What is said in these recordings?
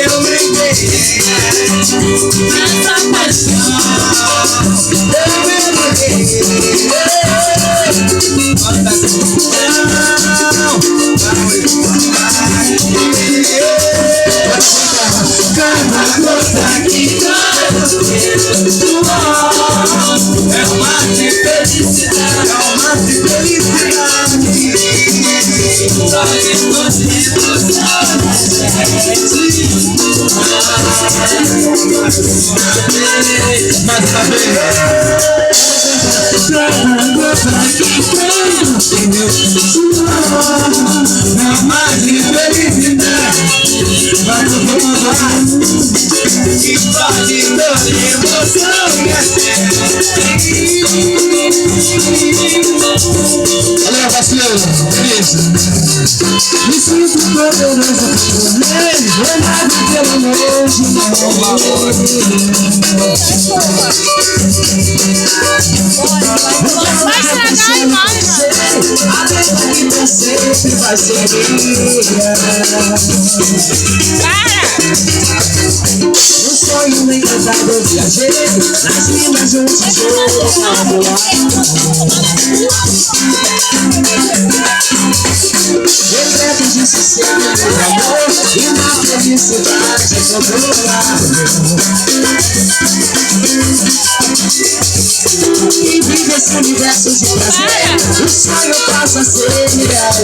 Eu brinquei nessa paixão. Eu me cada coisa que é uma de felicidade, é uma de felicidade. Só que você mais uma vez. Cada coisa que tem meu suor é uma de felicidade. Vai todo mundo lá e pode toda emoção que valeu, parceiro, isso. Me sinto poderoso por ele, olhado pelo nojo. Vai estragar a imagem. A lenda que pra sempre vai ser minha. No sonho encantado eu viajei, nas minas de um tesouro decretos de sossego e amor, e uma felicidade e vive esse universo de prazer, o sonho passa a ser realidade.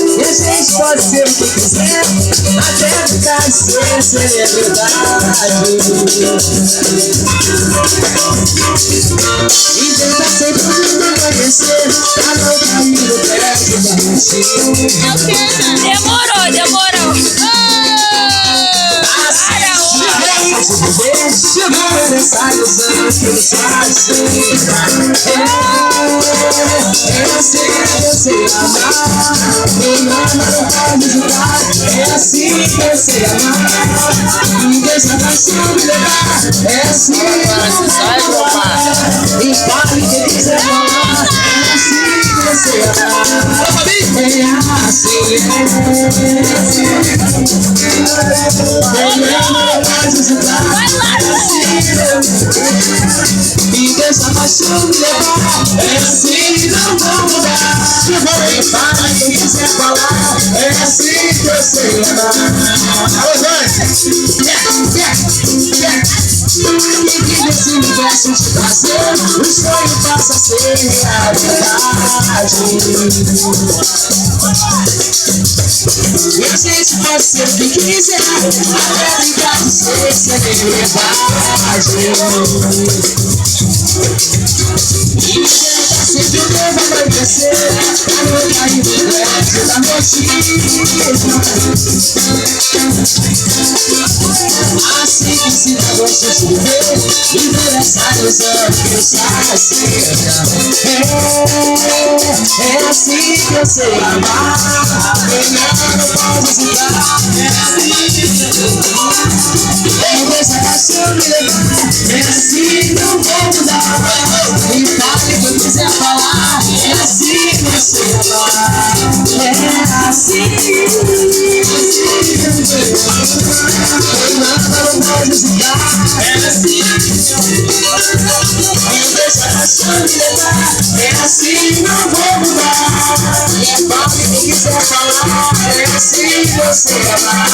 E a gente pode ser o que quiser, até ficar sem celebridade. E tenta sempre me conhecer, pra não cair no teto da mentira. Demorou. Chegou aniversários antes eu sei amar. Quem ama não pode julgar. É assim que eu sei amar. Me deixa paixão me levar. É assim que eu sei amar. E fale que quiser falar. É assim que eu sei amar. É assim. Quem ama não pode julgar. Me deixa paixão me levar. É assim, não vou mudar. Quem fala, quem quiser falar. É assim que eu sei amar. Alô, Joyce! E vive esse universo de prazer, o sonho passa a ser realidade. E a gente pode ser o que quiser, até brincar de ser celebridade. E me tenta sempre o novo amanhecer, pra não cair no teto da notícia. Assim que se dá gosto de viver, viver essa ilusão que eu sacia. É assim que eu sei amar. Quem ama não pode julgar. É assim. Não deixa a paixão me levar. É assim, não vou mudar. E fale que eu quiser falar. É assim que eu sei amar. É assim. Quem ama não pode julgar. É assim. Não deixa a paixão me levar. É assim, não vou mudar. E fale que quiser falar. É assim que eu sei amar.